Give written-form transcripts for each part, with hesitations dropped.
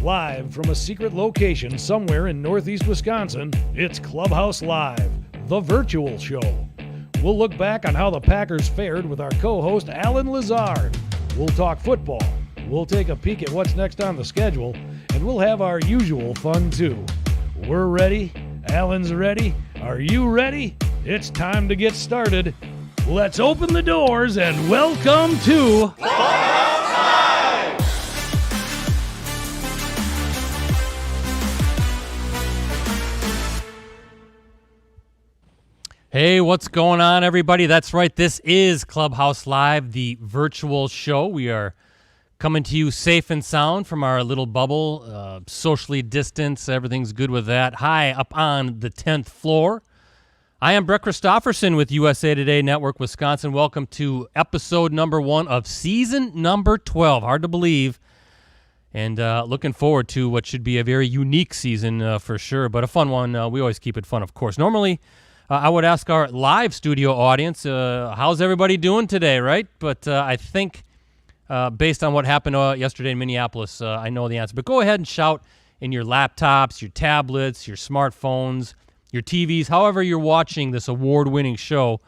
Live from a secret location somewhere in northeast Wisconsin, it's Clubhouse Live, the virtual show. We'll look back on how the Packers fared with our co-host Allen Lazard. We'll talk football. We'll take a peek at what's next on the schedule, and we'll have our usual fun too. We're ready. Allen's ready. Are you ready? It's time to get started. Let's open the doors and welcome to Clubhouse Live! Hey, what's going on, everybody? That's right. This is Clubhouse Live, the virtual show. We are coming to you safe and sound from our little bubble, socially distanced. Everything's good with that. High up on the 10th floor. I am Brett Christopherson with USA Today Network Wisconsin. Welcome to episode number 1 of season number 12. Hard to believe. And looking forward to what should be a very unique season for sure, but a fun one. We always keep it fun, of course. Normally, I would ask our live studio audience, how's everybody doing today, right? But I think based on what happened yesterday in Minneapolis, I know the answer. But go ahead and shout in your laptops, your tablets, your smartphones, your TVs, however you're watching this award-winning show.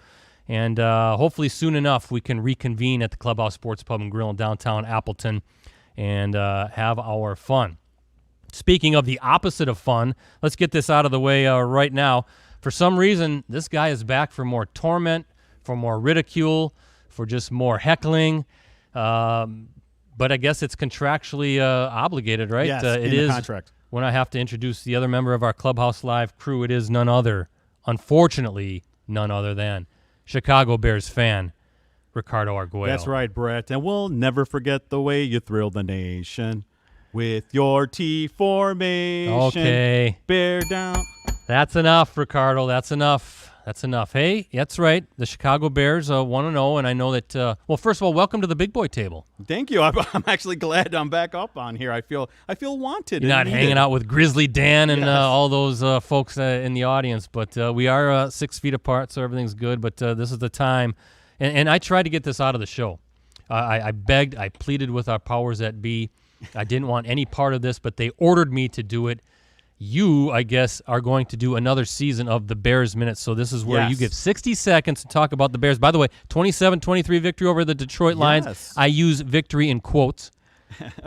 And hopefully soon enough we can reconvene at the Clubhouse Sports Pub and Grill in downtown Appleton and have our fun. Speaking of the opposite of fun, let's get this out of the way right now. For some reason, this guy is back for more torment, for more ridicule, for just more heckling. But I guess it's contractually obligated, right? Yes, it in the is contract. When I have to introduce the other member of our Clubhouse Live crew, it is none other, unfortunately, none other than Chicago Bears fan, Ricardo Arguello. That's right, Brett. And we'll never forget the way you thrilled the nation with your T formation. Okay. Bear down. That's enough, Ricardo. That's enough. That's enough. Hey, that's right. The Chicago Bears 1-0, and I know that, well, first of all, welcome to the big boy table. Thank you. I'm actually glad I'm back up on here. I feel wanted. You're not hanging out with Grizzly Dan and all those folks in the audience, but we are 6 feet apart, so everything's good, but this is the time. And I tried to get this out of the show. I begged, I pleaded with our powers that be. I didn't want any part of this, but they ordered me to do it. You, I guess, are going to do another season of the Bears Minute, so this is where you get 60 seconds to talk about the Bears. By the way, 27-23 victory over the Detroit Lions. Yes. I use victory in quotes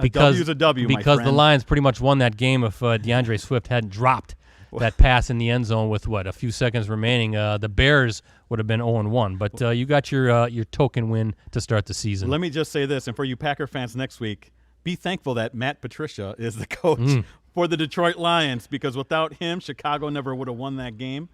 because, a W's a W, my because the friend. Lions pretty much won that game if DeAndre Swift hadn't dropped that pass in the end zone with, a few seconds remaining. The Bears would have been 0-1, but you got your token win to start the season. Let me just say this, and for you Packer fans next week, be thankful that Matt Patricia is the coach for the Detroit Lions, because without him, Chicago never would have won that game.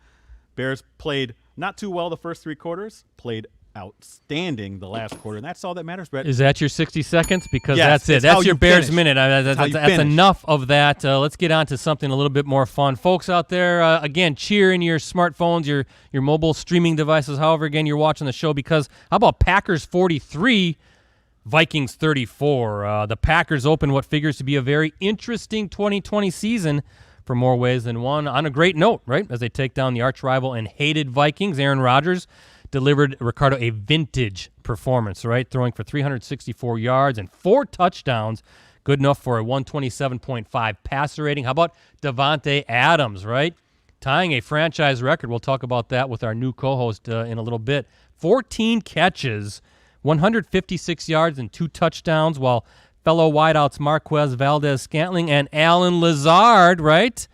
Bears played not too well the first 3 quarters, played outstanding the last quarter, and that's all that matters, Brett. Is that your 60 seconds? Because Yes, that's it. it's how That's your you Bears finish. Minute. That's finish. enough of that. Let's get on to something a little bit more fun. Folks out there, again, cheer in your smartphones, your mobile streaming devices, however, again, you're watching the show, because how about Packers 43, Vikings 34? The Packers open what figures to be a very interesting 2020 season for more ways than one. On a great note, right, as they take down the arch rival and hated Vikings, Aaron Rodgers delivered Ricardo a vintage performance, right, throwing for 364 yards and 4 touchdowns, good enough for a 127.5 passer rating. How about Davante Adams, right, tying a franchise record? We'll talk about that with our new co-host in a little bit. 14 catches, 156 yards and 2 touchdowns, while fellow wideouts Marquez Valdez-Scantling and Allen Lazard, right,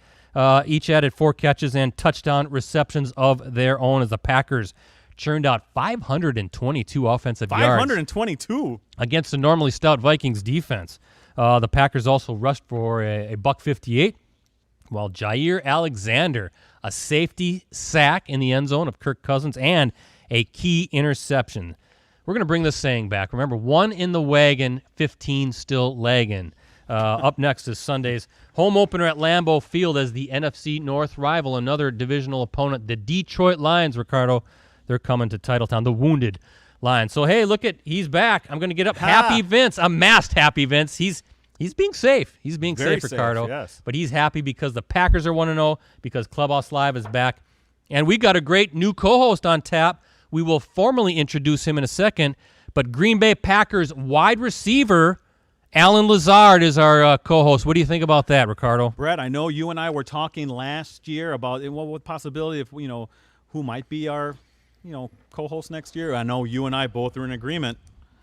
each added 4 catches and touchdown receptions of their own as the Packers churned out 522 offensive yards. 522? Against the normally stout Vikings defense. The Packers also rushed for a $158, while Jair Alexander, a safety sack in the end zone of Kirk Cousins, and a key interception. We're going to bring this saying back. Remember, 1 in the wagon, 15 still lagging. Up next is Sunday's home opener at Lambeau Field as the NFC North rival, another divisional opponent, the Detroit Lions, Ricardo. They're coming to Titletown, the wounded Lions. So, hey, look he's back. I'm going to get up Happy Vince. I'm masked Happy Vince. He's being safe. He's being Very safe, Ricardo. safe, yes. But he's happy because the Packers are 1-0, because Clubhouse Live is back. And we got a great new co-host on tap. We will formally introduce him in a second. But Green Bay Packers wide receiver Allen Lazard is our co-host. What do you think about that, Ricardo? Brett, I know you and I were talking last year about what possibility of who might be our co-host next year. I know you and I both are in agreement.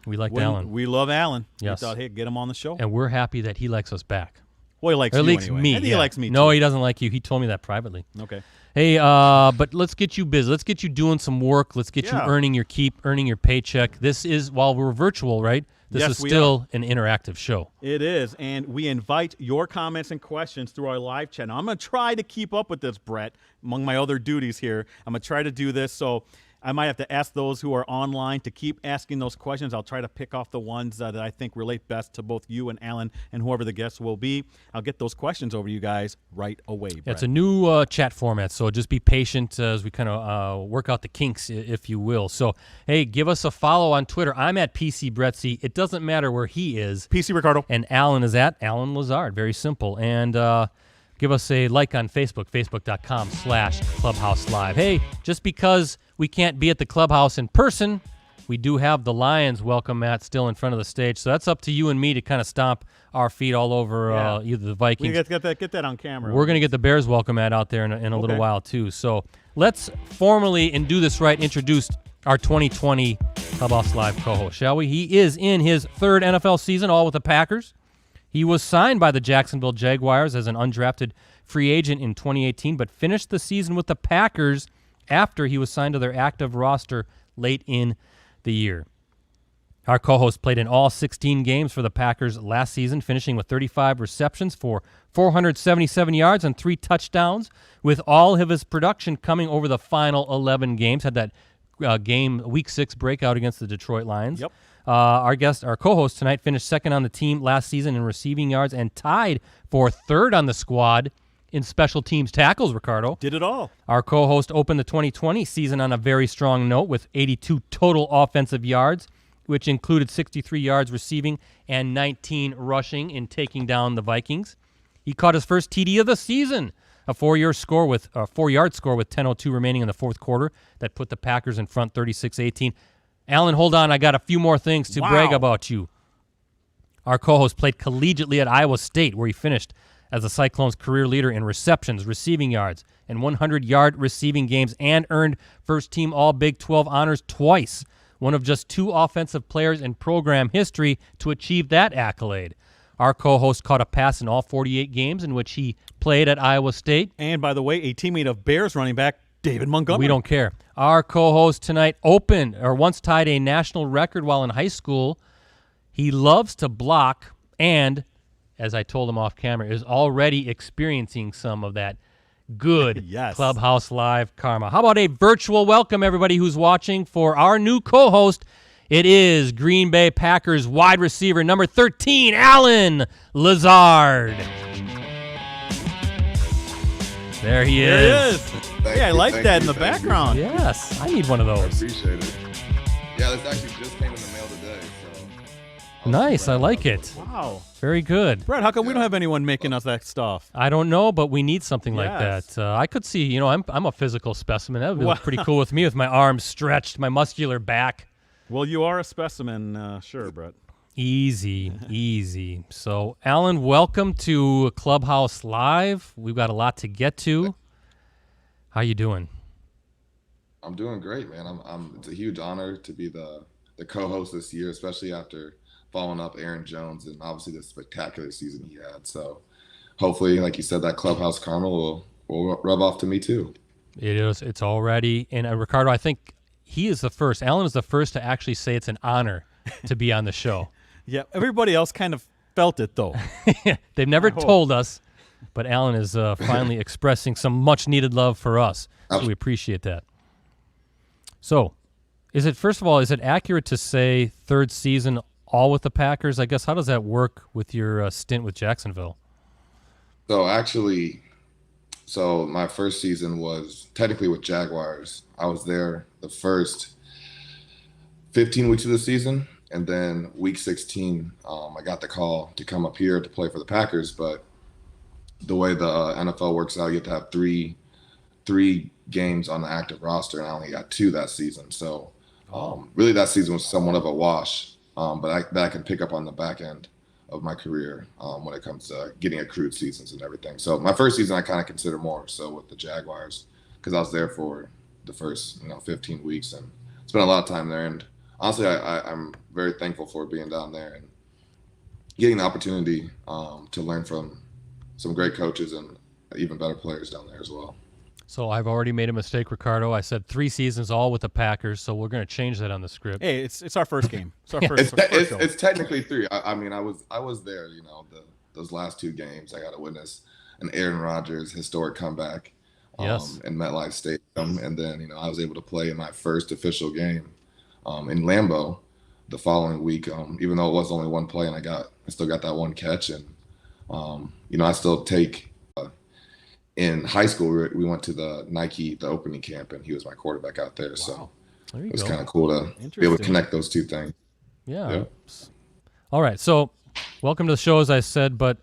We like Allen. We love Allen. Yes. We thought, hey, get him on the show. And we're happy that he likes us back. Well, he likes or at you least anyway. me. I think yeah. he likes me too. No, he doesn't like you. He told me that privately. Okay. Hey, but let's get you busy. Let's get you doing some work. Let's get you earning your keep, earning your paycheck. This is, while we're virtual, right? This is still an interactive show. It is, and we invite your comments and questions through our live chat. Now, I'm going to try to keep up with this, Brett, among my other duties here. I'm going to try to do this, so I might have to ask those who are online to keep asking those questions. I'll try to pick off the ones that I think relate best to both you and Alan and whoever the guests will be. I'll get those questions over to you guys right away, Brett. Yeah, it's a new chat format, so just be patient as we kind of work out the kinks, if you will. So, hey, give us a follow on Twitter. I'm at PC Brettsy. It doesn't matter where he is. PC Ricardo. And Alan is at Allen Lazard. Very simple. And give us a like on Facebook, facebook.com/Clubhouse Live. Hey, just because we can't be at the Clubhouse in person, we do have the Lions welcome mat still in front of the stage. So that's up to you and me to kind of stomp our feet all over either the Vikings. We get that on camera. We're going to get the Bears welcome mat out there in a little while too. So let's formally, and do this right, introduce our 2020 Clubhouse Live co-host, shall we? He is in his third NFL season, all with the Packers. He was signed by the Jacksonville Jaguars as an undrafted free agent in 2018, but finished the season with the Packers after he was signed to their active roster late in the year. Our co-host played in all 16 games for the Packers last season, finishing with 35 receptions for 477 yards and 3 touchdowns, with all of his production coming over the final 11 games. Had that Week 6 breakout against the Detroit Lions. Yep. Our co-host tonight, finished second on the team last season in receiving yards and tied for third on the squad in special teams tackles, Ricardo. Did it all. Our co-host opened the 2020 season on a very strong note with 82 total offensive yards, which included 63 yards receiving and 19 rushing in taking down the Vikings. He caught his first TD of the season, a 4-yard score with 10:02 remaining in the fourth quarter that put the Packers in front 36-18. Alan, hold on. I got a few more things to brag about you. Our co-host played collegiately at Iowa State, where he finished as the Cyclones' career leader in receptions, receiving yards, and 100-yard receiving games, and earned first-team All-Big 12 honors twice, one of just 2 offensive players in program history to achieve that accolade. Our co-host caught a pass in all 48 games in which he played at Iowa State. And, by the way, a teammate of Bears running back David Montgomery. We don't care. Our co-host tonight once tied a national record while in high school. He loves to block and, as I told him off camera, is already experiencing some of that good Clubhouse Live karma. How about a virtual welcome, everybody who's watching, for our new co-host? It is Green Bay Packers wide receiver number 13, Allen Lazard. There he is. Hey, I like that in the background. Yes, I need one of those. I appreciate it. Yeah, this actually just came in the mail today. So nice, I like it. Wow. Very good. Brett, how come we don't have anyone making us that stuff? I don't know, but we need something like that. I could see, I'm a physical specimen. That would be pretty cool with me, with my arms stretched, my muscular back. Well, you are a specimen, sure, Brett. Easy. So, Alan, welcome to Clubhouse Live. We've got a lot to get to. How you doing? I'm doing great, man. It's a huge honor to be the co-host this year, especially after following up Aaron Jones and obviously the spectacular season he had. So hopefully, like you said, that Clubhouse karma will rub off to me too. It is. It's already. And Ricardo, I think Alan is the first to actually say it's an honor to be on the show. Yeah, everybody else kind of felt it, though. They've never told us, but Alan is finally expressing some much-needed love for us, so we appreciate that. So, is it accurate to say third season all with the Packers? I guess, how does that work with your stint with Jacksonville? So, actually, my first season was technically with Jaguars. I was there the first 15 weeks of the season. And then week 16, I got the call to come up here to play for the Packers. But the way the NFL works out, you have to have three games on the active roster, and I only got 2 that season. So really that season was somewhat of a wash, but I can pick up on the back end of my career when it comes to getting accrued seasons and everything. So my first season I kind of consider more so with the Jaguars because I was there for the first 15 weeks and spent a lot of time there. And honestly, I'm very thankful for being down there and getting the opportunity to learn from some great coaches and even better players down there as well. So I've already made a mistake, Ricardo. I said 3 seasons all with the Packers, so we're going to change that on the script. Hey, it's our first game. It's our first show. It's technically 3. I mean, I was there. Those last 2 games, I got to witness an Aaron Rodgers historic comeback in MetLife Stadium, and then I was able to play in my first official game in Lambeau the following week. Even though it was only 1 play, and I still got that 1 catch, and I still take. In high school, we went to the Nike, the opening camp, and he was my quarterback out there. Wow. So it was kind of cool to be able to connect those 2 things. Yeah. Yep. All right. So welcome to the show, as I said, but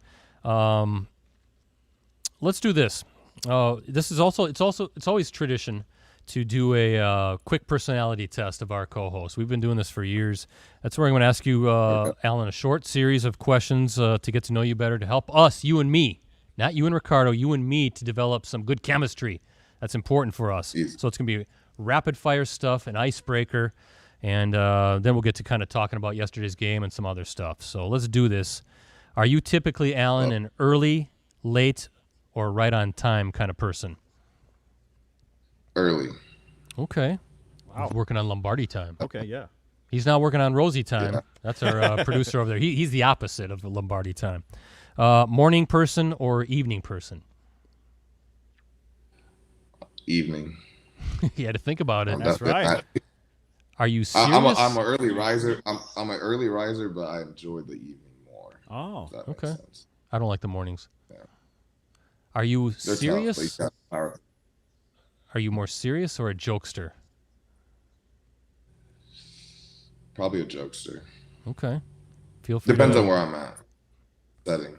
let's do this. It's always tradition to do a quick personality test of our co-host. We've been doing this for years. That's where I'm going to ask you, Allen, a short series of questions to get to know you better, to help us, you and me. Not you and Ricardo, you and me, to develop some good chemistry. That's important for us. Easy. So it's going to be rapid-fire stuff, an icebreaker, and then we'll get to kind of talking about yesterday's game and some other stuff. So let's do this. Are you typically, Allen, an early, late, or right-on-time kind of person? Early. Okay. Wow. He's working on Lombardi time. Okay, yeah. He's not working on Rosie time. Yeah. That's our producer over there. He's the opposite of Lombardi time. Morning person or evening person? Evening. You had to think about it. That's right. Are you serious? I'm an early riser. I'm an early riser, but I enjoy the evening more. Oh, if that makes okay. sense. I don't like the mornings. Yeah. Are you They're serious? tough, but you got- Are you more serious or a jokester? Probably a jokester. Okay. Feel free. Depends on where I'm at. Setting.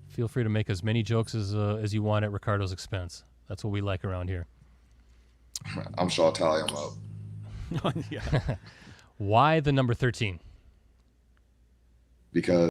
Feel free to make as many jokes as you want at Ricardo's expense. That's what we like around here. I'm sure I'll tally them up. yeah. Why the number 13? Because